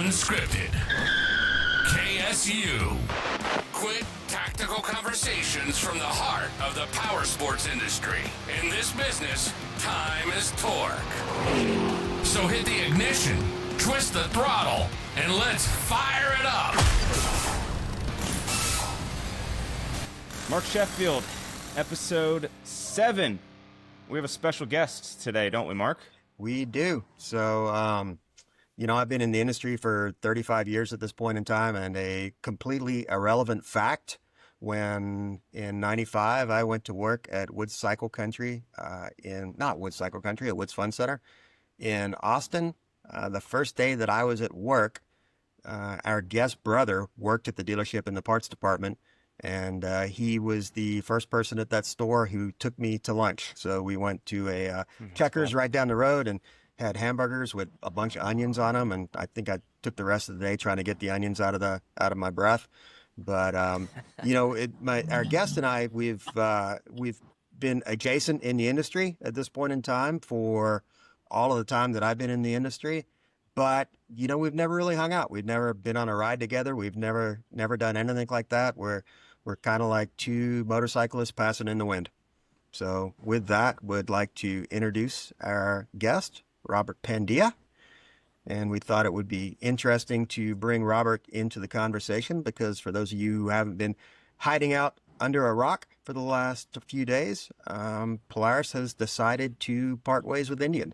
Unscripted. KSU. Quick, tactical conversations from the heart of the power sports industry. In this business, time is torque. So hit the ignition, twist the throttle, and let's fire it up. Mark Sheffield, episode 7. We have a special guest today, don't we, Mark? We do. So, I've been in the industry for 35 years at this point in time, and a completely irrelevant fact, when in 95, I went to work at Woods Cycle Country, at Woods Fun Center in Austin. The first day that I was at work, our guest brother worked at the dealership in the parts department, and he was the first person at that store who took me to lunch. So we went to a Checkers right down the road and had hamburgers with a bunch of onions on them, and I think I took the rest of the day trying to get the onions out of my breath. But our guest and I, we've been adjacent in the industry at this point in time for all of the time that I've been in the industry. But we've never really hung out. We've never been on a ride together. We've never done anything like that. We're kind of like two motorcyclists passing in the wind. So with that, would like to introduce our guest, Robert Pandya. And we thought it would be interesting to bring Robert into the conversation because for those of you who haven't been hiding out under a rock for the last few days, Polaris has decided to part ways with Indian.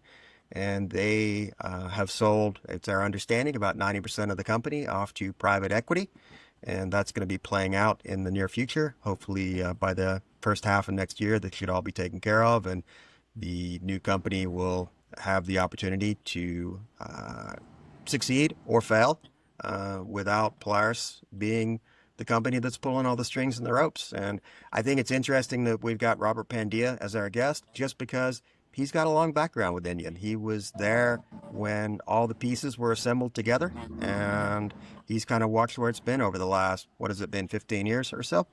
And they have sold, it's our understanding, about 90% of the company off to private equity. And that's going to be playing out in the near future. Hopefully by the first half of next year, that should all be taken care of. And the new company will have the opportunity to succeed or fail without Polaris being the company that's pulling all the strings and the ropes. And I think it's interesting that we've got Robert Pandya as our guest just because he's got a long background with Indian. He was there when all the pieces were assembled together, and he's kind of watched where it's been over the last, 15 years or so.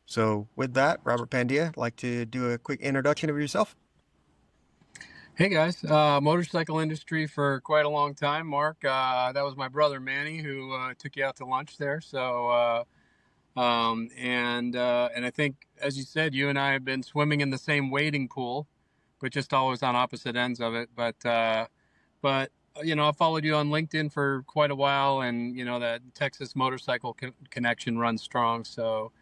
So with that, Robert Pandya, I'd like to do a quick introduction of yourself. Hey guys, motorcycle industry for quite a long time, Mark. That was my brother Manny who took you out to lunch there. So, and I think, as you said, you and I have been swimming in the same wading pool, but just always on opposite ends of it. But I followed you on LinkedIn for quite a while, and that Texas motorcycle connection runs strong. So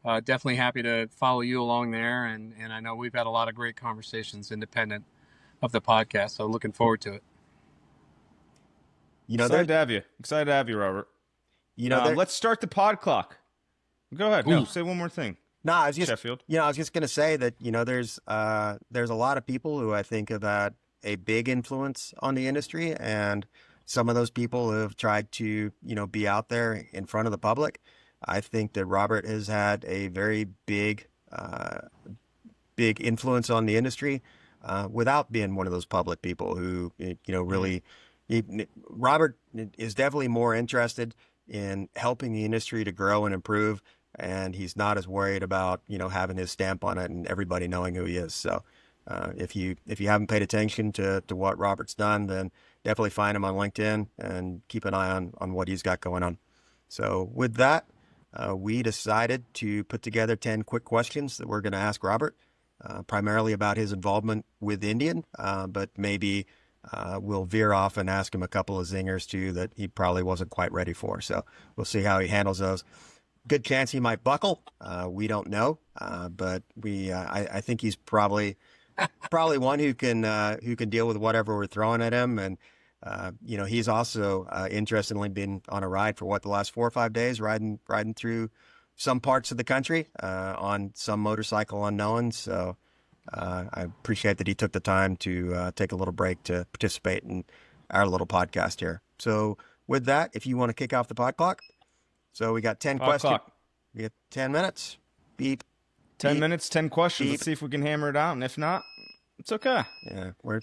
definitely happy to follow you along there, and I know we've had a lot of great conversations independent of the podcast, so looking forward to it. Excited to have you, Robert. Let's start the pod clock. Go ahead. No, say one more thing. No, I was just Sheffield. I was just going to say that there's a lot of people who I think have had a big influence on the industry, and some of those people have tried to be out there in front of the public. I think that Robert has had a very big influence on the industry without being one of those public people who really. Robert is definitely more interested in helping the industry to grow and improve. And he's not as worried about, having his stamp on it and everybody knowing who he is. So if you haven't paid attention to what Robert's done, then definitely find him on LinkedIn and keep an eye on what he's got going on. So with that, we decided to put together 10 quick questions that we're going to ask Robert, primarily about his involvement with Indian, but maybe we'll veer off and ask him a couple of zingers too that he probably wasn't quite ready for. So we'll see how he handles those. Good chance he might buckle. We don't know, but I think he's probably one who can deal with whatever we're throwing at him. And he's also interestingly been on a ride for the last 4 or 5 days, riding through some parts of the country on some motorcycle unknowns. So I appreciate that he took the time to take a little break to participate in our little podcast here. So with that, if you want to kick off the pod clock. So we got 10 questions. We got 10 minutes. Beep. 10 minutes, 10 questions. Beep. Let's see if we can hammer it out. And if not, it's okay. Yeah, we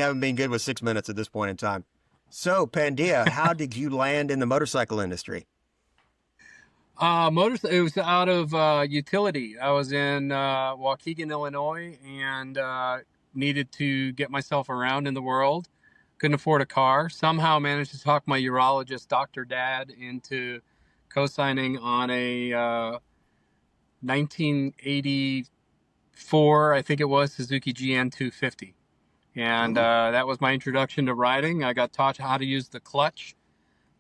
haven't been good with 6 minutes at this point in time. So Pandya, how did you land in the motorcycle industry? It was out of utility. I was in Waukegan, Illinois, and needed to get myself around in the world. couldn't afford a car. Somehow managed to talk my urologist, Dr. Dad, into co-signing on a 1984, I think it was, Suzuki GN 250. And that was my introduction to riding. I got taught how to use the clutch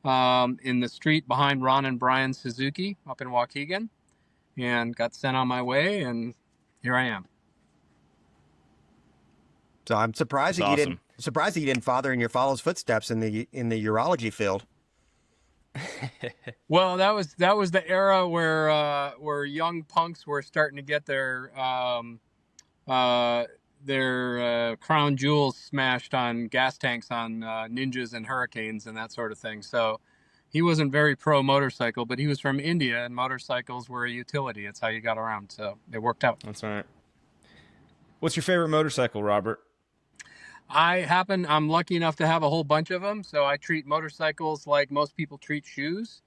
in the street behind Ron and Brian Suzuki up in Waukegan, and got sent on my way, and here I am. So I'm surprised That's that awesome. you didn't follow in your father's footsteps in the urology field. Well, that was the era where young punks were starting to get their crown jewels smashed on gas tanks on Ninjas and Hurricanes and that sort of thing. So he wasn't very pro motorcycle, but he was from India, and motorcycles were a utility. It's how you got around. So it worked out. That's all right. What's your favorite motorcycle, Robert? I'm lucky enough to have a whole bunch of them. So I treat motorcycles like most people treat shoes.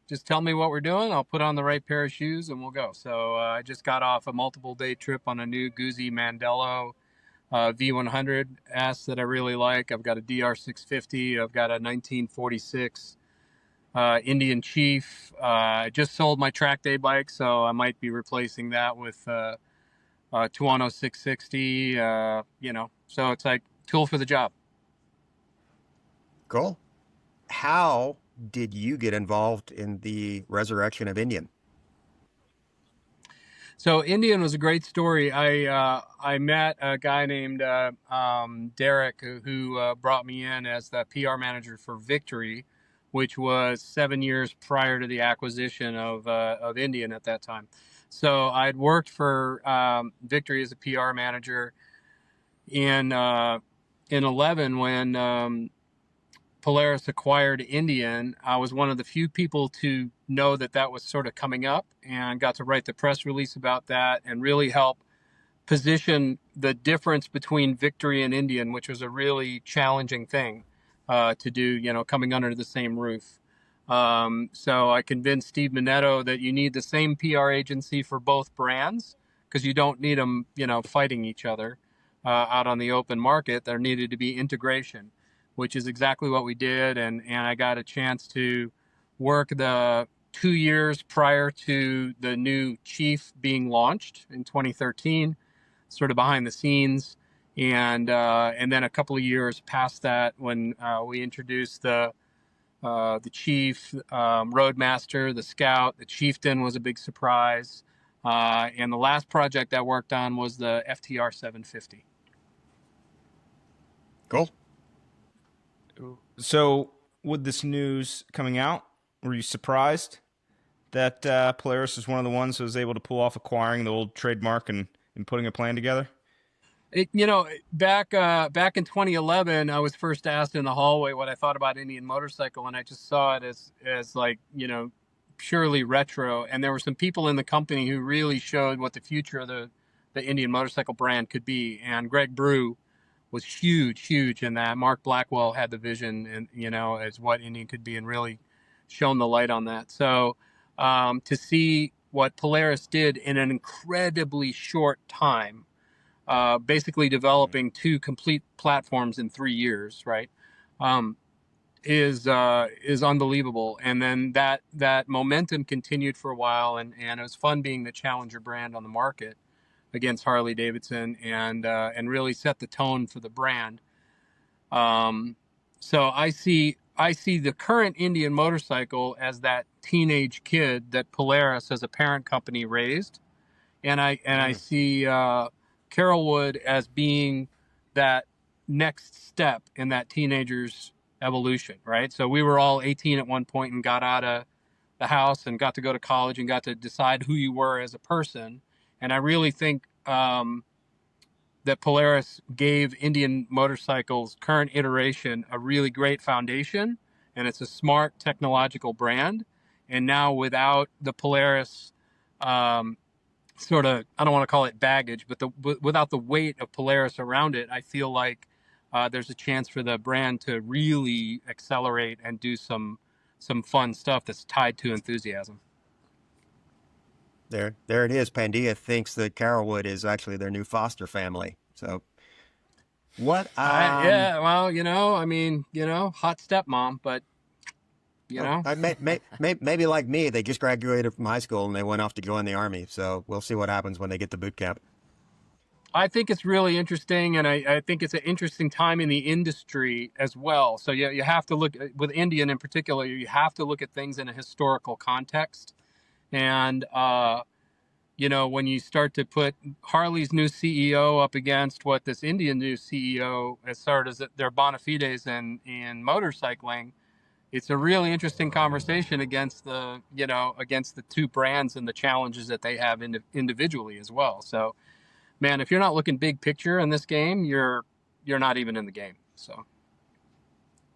Just tell me what we're doing. I'll put on the right pair of shoes and we'll go. So I just got off a multiple day trip on a new Guzzi Mandello V100S that I really like. I've got a DR650. I've got a 1946 Indian Chief. I just sold my track day bike, so I might be replacing that with Tuono 660. So it's like tool for the job. Cool. How did you get involved in the resurrection of Indian? So Indian was a great story. I met a guy named Derek who brought me in as the PR manager for Victory, which was 7 years prior to the acquisition of Indian at that time. So I'd worked for Victory as a PR manager in 11 when Polaris acquired Indian. I was one of the few people to know that was sort of coming up, and got to write the press release about that and really help position the difference between Victory and Indian, which was a really challenging thing to do, coming under the same roof. So I convinced Steve Minetto that you need the same PR agency for both brands, because you don't need them, fighting each other out on the open market. There needed to be integration, which is exactly what we did. And I got a chance to work the 2 years prior to the new Chief being launched in 2013, sort of behind the scenes. And then a couple of years past that, when we introduced the Chief, Roadmaster, the Scout. The Chieftain was a big surprise. And the last project I worked on was the FTR 750. Cool. So, with this news coming out, were you surprised that Polaris was one of the ones who was able to pull off acquiring the old trademark and putting a plan together? Back in 2011, I was first asked in the hallway what I thought about Indian Motorcycle, and I just saw it as like, purely retro. And there were some people in the company who really showed what the future of the Indian Motorcycle brand could be. And Greg Brew was huge in that. Mark Blackwell had the vision, and as what Indian could be, and really shone the light on that. So to see what Polaris did in an incredibly short time, basically developing two complete platforms in 3 years, right, is unbelievable. And then that momentum continued for a while, and it was fun being the challenger brand on the market against Harley Davidson, and really set the tone for the brand. So I see the current Indian Motorcycle as that teenage kid that Polaris as a parent company raised, and I see Carolwood as being that next step in that teenager's evolution, right? So we were all 18 at one point and got out of the house and got to go to college and got to decide who you were as a person. And I really think that Polaris gave Indian Motorcycle's current iteration a really great foundation, and it's a smart technological brand. And now without the Polaris sort of, I don't want to call it baggage, but without the weight of Polaris around it, I feel like there's a chance for the brand to really accelerate and do some fun stuff that's tied to enthusiasm. There it is. Pandya thinks that Carolwood is actually their new foster family. So What? Yeah, well, I mean, hot stepmom, but Maybe like me, they just graduated from high school and they went off to join the army. So we'll see what happens when they get to boot camp. I think it's really interesting, and I think it's an interesting time in the industry as well. So you have to look with Indian in particular. You have to look at things in a historical context, and when you start to put Harley's new CEO up against what this Indian new CEO has started as their bona fides in motorcycling, it's a really interesting conversation against the two brands and the challenges that they have individually as well. So, man, if you're not looking big picture in this game, you're not even in the game. So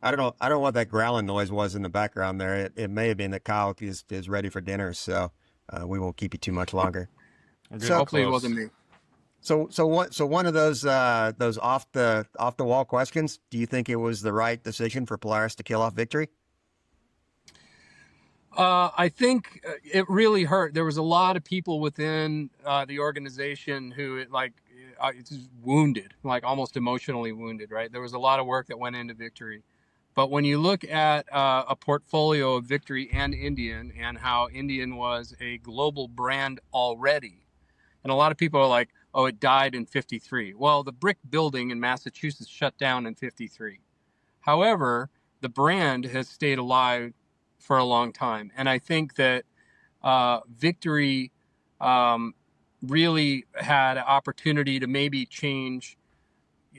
I don't know what that growling noise was in the background there. It may have been that Kyle is ready for dinner, so we won't keep you too much longer. So hopefully it wasn't me. So one of those off the wall questions. Do you think it was the right decision for Polaris to kill off Victory? I think it really hurt. There was a lot of people within the organization who it's wounded, like almost emotionally wounded, right? There was a lot of work that went into Victory. But when you look at a portfolio of Victory and Indian and how Indian was a global brand already, and a lot of people are like, oh, it died in 53. Well, the brick building in Massachusetts shut down in 53. However, the brand has stayed alive for a long time. And I think that Victory really had an opportunity to maybe change.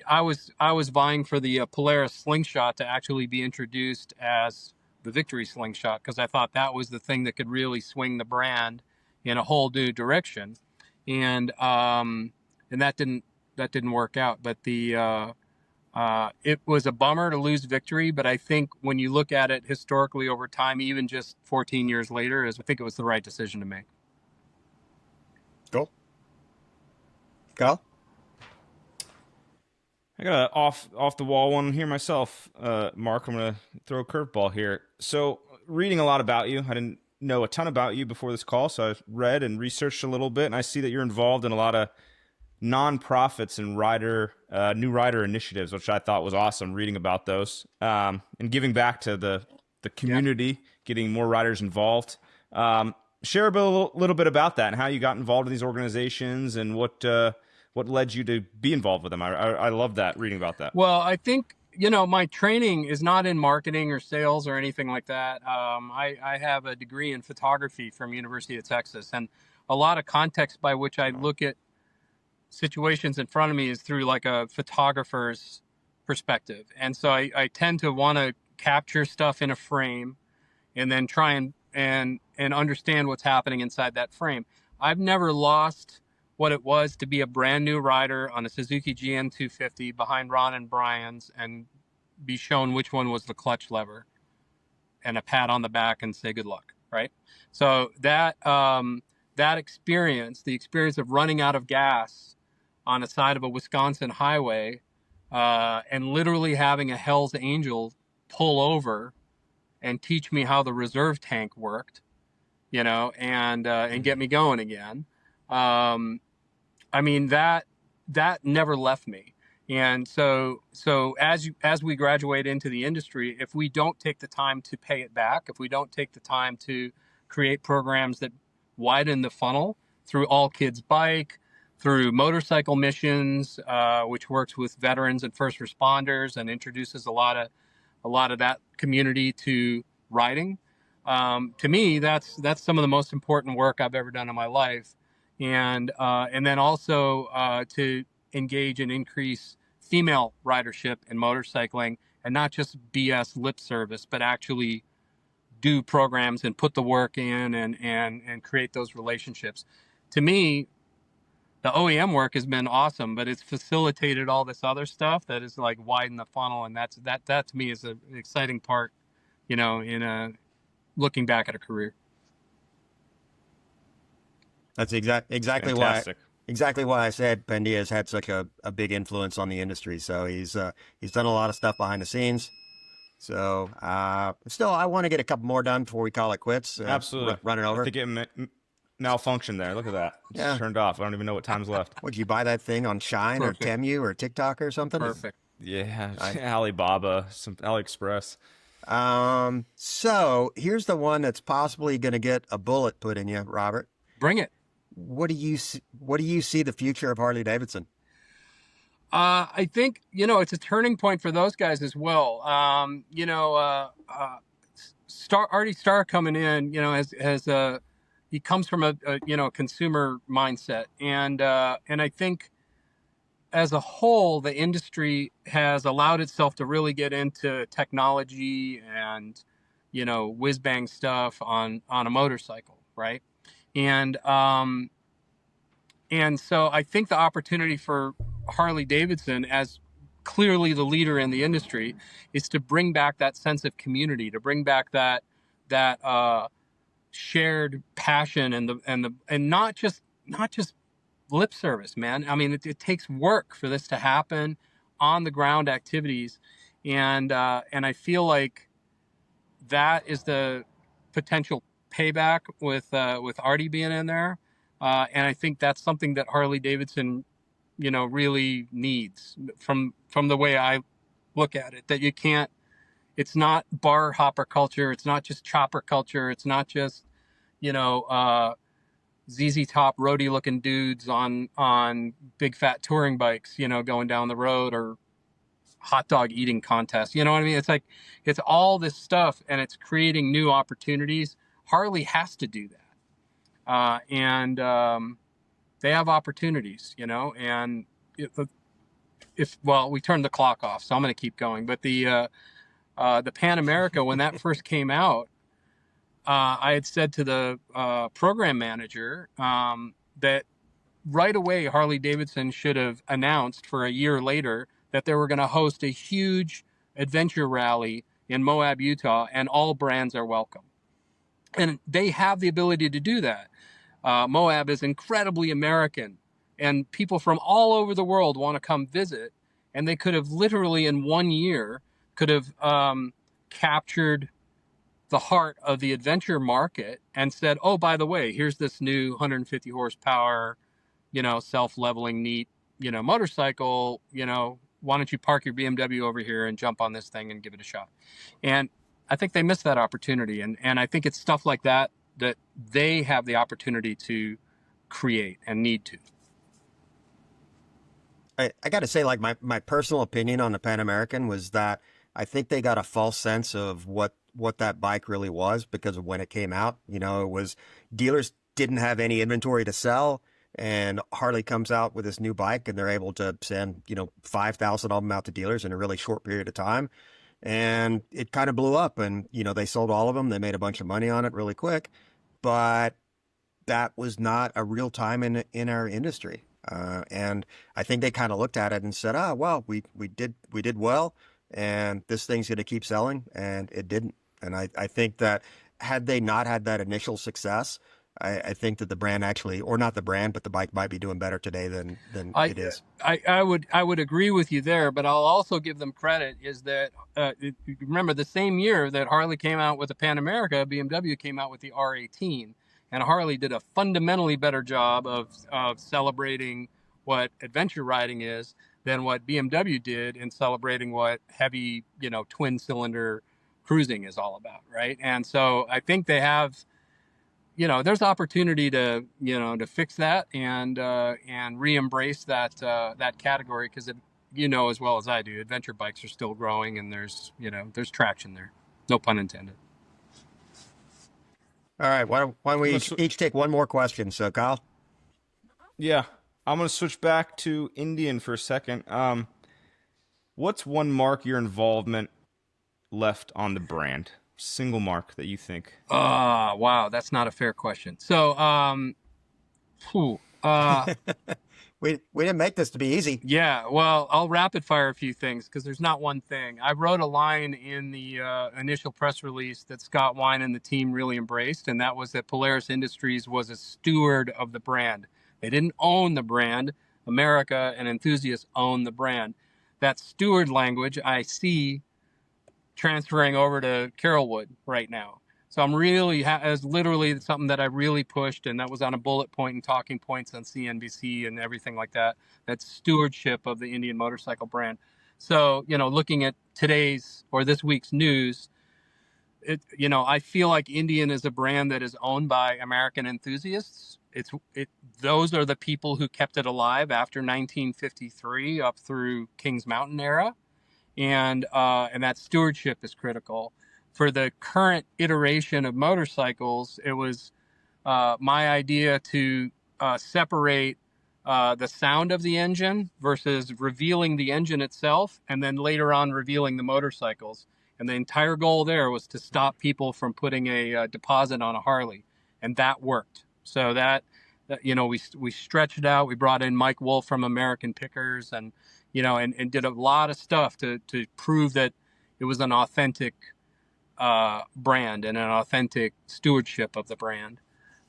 I was vying for the Polaris slingshot to actually be introduced as the Victory slingshot, because I thought that was the thing that could really swing the brand in a whole new direction. And that didn't work out. But it was a bummer to lose Victory, but I think when you look at it historically over time, even just 14 years later, I think it was the right decision to make. Cool. Kyle? I got an off the wall one here myself, Mark. I'm gonna throw a curveball here. So, reading a lot about you, I didn't know a ton about you before this call, so I read and researched a little bit, and I see that you're involved in a lot of non-profits and new rider initiatives, which I thought was awesome reading about those, and giving back to the community, getting more riders involved. Share a little bit about that and how you got involved in these organizations and what led you to be involved with them. I love that, reading about that. Well, I think, my training is not in marketing or sales or anything like that. I have a degree in photography from University of Texas, and a lot of context by which I look at situations in front of me is through like a photographer's perspective. And so I tend to want to capture stuff in a frame and then try and understand what's happening inside that frame. I've never lost what it was to be a brand new rider on a Suzuki GN 250 behind Ron and Brian's and be shown which one was the clutch lever and a pat on the back and say good luck, right? So that experience, the experience of running out of gas on the side of a Wisconsin highway, and literally having a Hell's Angel pull over and teach me how the reserve tank worked, and get me going again. I mean, that never left me. And so as we graduate into the industry, if we don't take the time to pay it back, if we don't take the time to create programs that widen the funnel through All Kids Bike, through motorcycle missions, which works with veterans and first responders and introduces a lot of that community to riding. To me, that's some of the most important work I've ever done in my life, and then also to engage and increase female ridership in motorcycling, and not just BS lip service, but actually do programs and put the work in and create those relationships. To me, the OEM work has been awesome, but it's facilitated all this other stuff that is like widen the funnel, and that to me is an exciting part, in looking back at a career. That's exactly why I said Pandya has had such a big influence on the industry. So he's done a lot of stuff behind the scenes. So still, I want to get a couple more done before we call it quits. Absolutely, run it over. malfunction there. Look at that. It's Yeah. turned off. I don't even know what time's left. Would you buy that thing on Shine Perfect. or Temu or TikTok or something? Perfect. Yeah, Alibaba, some AliExpress. So here's the one that's possibly going to get a bullet put in you, Robert. Bring it. What do you see the future of Harley Davidson? I think, it's a turning point for those guys as well. Artie Starr coming in, he comes from a consumer mindset. And I think as a whole, the industry has allowed itself to really get into technology and, whiz bang stuff on a motorcycle. Right. And so I think the opportunity for Harley Davidson, as clearly the leader in the industry, is to bring back that sense of community, to bring back that shared passion and not just lip service, man. I mean, it takes work for this to happen, on the ground activities, and I feel like that is the potential payback with Artie being in there. And I think that's something that Harley Davidson, really needs from the way I look at it, that it's not bar hopper culture. It's not just chopper culture. It's not just, ZZ Top roadie looking dudes on big fat touring bikes, going down the road, or hot dog eating contests. You know what I mean? It's like, it's all this stuff, and it's creating new opportunities. Harley has to do that. And they have opportunities, and we turned the clock off, so I'm going to keep going. But the Pan America, when that first came out, I had said to the program manager that right away Harley Davidson should have announced for a year later that they were going to host a huge adventure rally in Moab, Utah, and all brands are welcome. And they have the ability to do that. Moab is incredibly American, and people from all over the world want to come visit. And they could have literally in 1 year captured the heart of the adventure market and said, oh, by the way, here's this new 150 horsepower, self-leveling, neat, motorcycle, why don't you park your BMW over here and jump on this thing and give it a shot? And I think they missed that opportunity. And I think it's stuff like that they have the opportunity to create and need to. I got to say, like, my personal opinion on the Pan American was that I think they got a false sense of what that bike really was because of when it came out. It was, dealers didn't have any inventory to sell, and Harley comes out with this new bike, and they're able to send 5,000 of them out to dealers in a really short period of time, and it kind of blew up. And they sold all of them. They made a bunch of money on it really quick, but that was not a real time in our industry. And I think they kind of looked at it and said, well, we did well, and this thing's going to keep selling, and it didn't. And I think that had they not had that initial success, I think that the brand actually, or not the brand, but the bike might be doing better today than it is. I would agree with you there, but I'll also give them credit is that remember the same year that Harley came out with the Pan America, BMW came out with the R18, and Harley did a fundamentally better job of celebrating what adventure riding is than what BMW did in celebrating what heavy, twin cylinder cruising is all about, right? And so I think they have, there's opportunity to, to fix that and re-embrace that category, because as well as I do, adventure bikes are still growing, and there's traction there. No pun intended. All right, why don't we each take one more question? So, Kyle? Yeah, I'm going to switch back to Indian for a second. What's one mark your involvement left on the brand? Single mark that you think? Wow, that's not a fair question. So, we didn't make this to be easy. Yeah, well, I'll rapid fire a few things because there's not one thing. I wrote a line in the initial press release that Scott Wine and the team really embraced, and that was that Polaris Industries was a steward of the brand. They didn't own the brand. America and enthusiasts own the brand. That steward language I see transferring over to Carrollwood right now. So I'm really, as literally something that I really pushed, and that was on a bullet point and talking points on CNBC and everything like that. That's stewardship of the Indian motorcycle brand. So, looking at today's or this week's news, I feel like Indian is a brand that is owned by American enthusiasts. Those are the people who kept it alive after 1953 up through Kings Mountain era, and that stewardship is critical. For the current iteration of motorcycles, it was my idea to separate the sound of the engine versus revealing the engine itself, and then later on revealing the motorcycles. And the entire goal there was to stop people from putting a deposit on a Harley, and that worked. So that we stretched it out. We brought in Mike Wolf from American Pickers, and and did a lot of stuff to prove that it was an authentic brand and an authentic stewardship of the brand.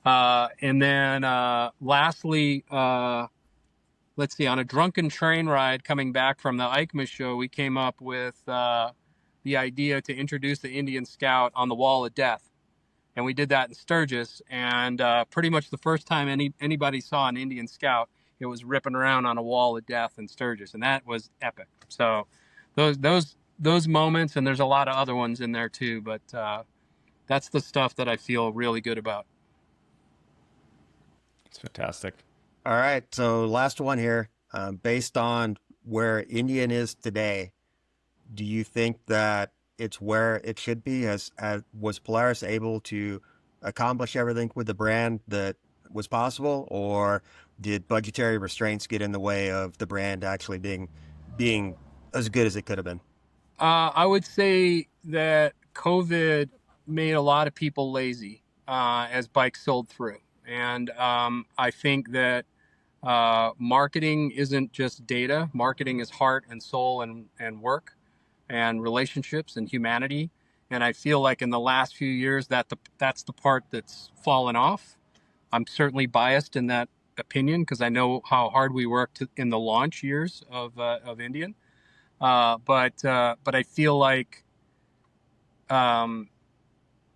And then lastly, let's see, on a drunken train ride coming back from the EICMA show, we came up with the idea to introduce the Indian Scout on the Wall of Death. And we did that in Sturgis. And pretty much the first time anybody saw an Indian Scout, it was ripping around on a Wall of Death in Sturgis. And that was epic. So those moments, and there's a lot of other ones in there too, but that's the stuff that I feel really good about. It's fantastic. All right. So last one here, based on where Indian is today, do you think that it's where it should be? Was Polaris able to accomplish everything with the brand that was possible, or did budgetary restraints get in the way of the brand actually being as good as it could have been? I would say that COVID made a lot of people lazy as bikes sold through. And I think that marketing isn't just data. Marketing is heart and soul and work and relationships and humanity. And I feel like in the last few years that's the part that's fallen off. I'm certainly biased in that opinion because I know how hard we worked in the launch years of Indian. But I feel like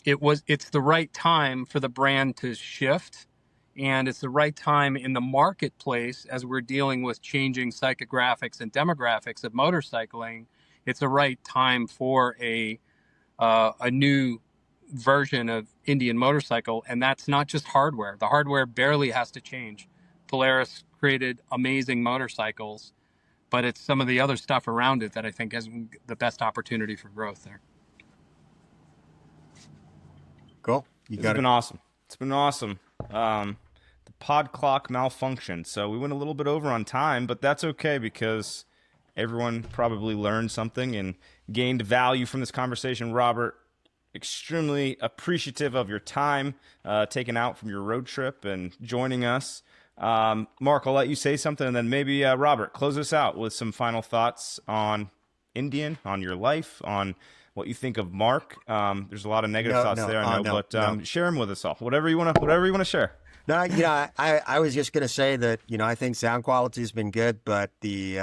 it's the right time for the brand to shift, and it's the right time in the marketplace as we're dealing with changing psychographics and demographics of motorcycling. It's the right time for a new version of Indian motorcycle, and that's not just hardware. The hardware barely has to change. Polaris created amazing motorcycles, but it's some of the other stuff around it that I think has the best opportunity for growth there. Cool. It's been awesome. It's been awesome. The pod clock malfunctioned, so we went a little bit over on time, but that's okay because everyone probably learned something and gained value from this conversation. Robert, extremely appreciative of your time taken out from your road trip and joining us. Mark, I'll let you say something, and then maybe Robert, close us out with some final thoughts on Indian, on your life, on what you think of Mark. There's a lot of negative thoughts there, I know, but share them with us all. Whatever you want to share. No, I was just going to say that, I think sound quality has been good, but the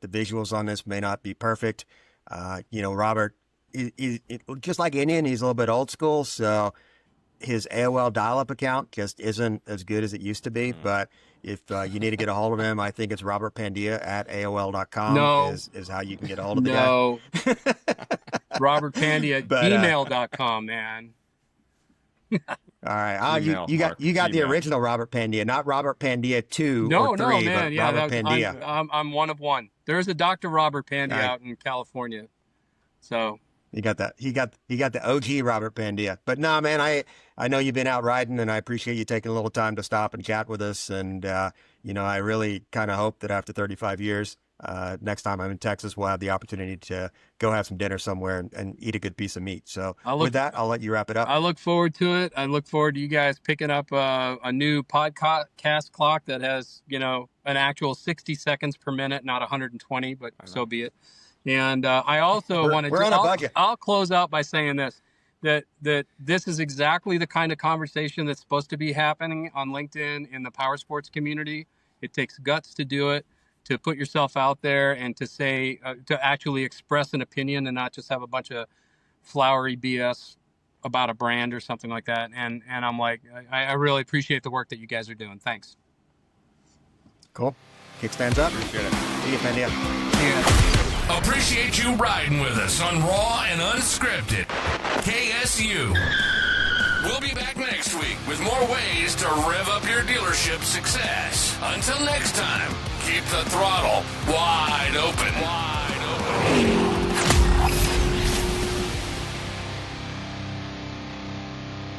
visuals on this may not be perfect. Robert, just like Indian, he's a little bit old school, so his AOL dial-up account just isn't as good as it used to be. But if you need to get a hold of him, I think it's Robert Pandya at AOL.com is how you can get a hold of the guy. Robert Pandya at gmail.com, man. All right. You got the original Robert Pandya, not Robert Pandya 2 or 3, no, man. but Robert Pandya. I'm one of one. There's a Dr. Robert Pandya out in California. So he got that. He got the OG Robert Pandya. But no, man, I know you've been out riding, and I appreciate you taking a little time to stop and chat with us. And I really kind of hope that after 35 years, next time I'm in Texas, we'll have the opportunity to go have some dinner somewhere and eat a good piece of meat. So with that, I'll let you wrap it up. I look forward to it. I look forward to you guys picking up a new podcast clock that has, an actual 60 seconds per minute, not 120, but so be it. And I also want to. We're on a budget. I'll close out by saying this: that this is exactly the kind of conversation that's supposed to be happening on LinkedIn in the power sports community. It takes guts to do it, to put yourself out there and to say, to actually express an opinion and not just have a bunch of flowery BS about a brand or something like that. And I'm like, I really appreciate the work that you guys are doing. Thanks. Cool. Kickstands up. Appreciate it. See you, Pandya. Yeah. Appreciate you riding with us on Raw and Unscripted. KSU. We'll be back next week with more ways to rev up your dealership success. Until next time, keep the throttle wide open.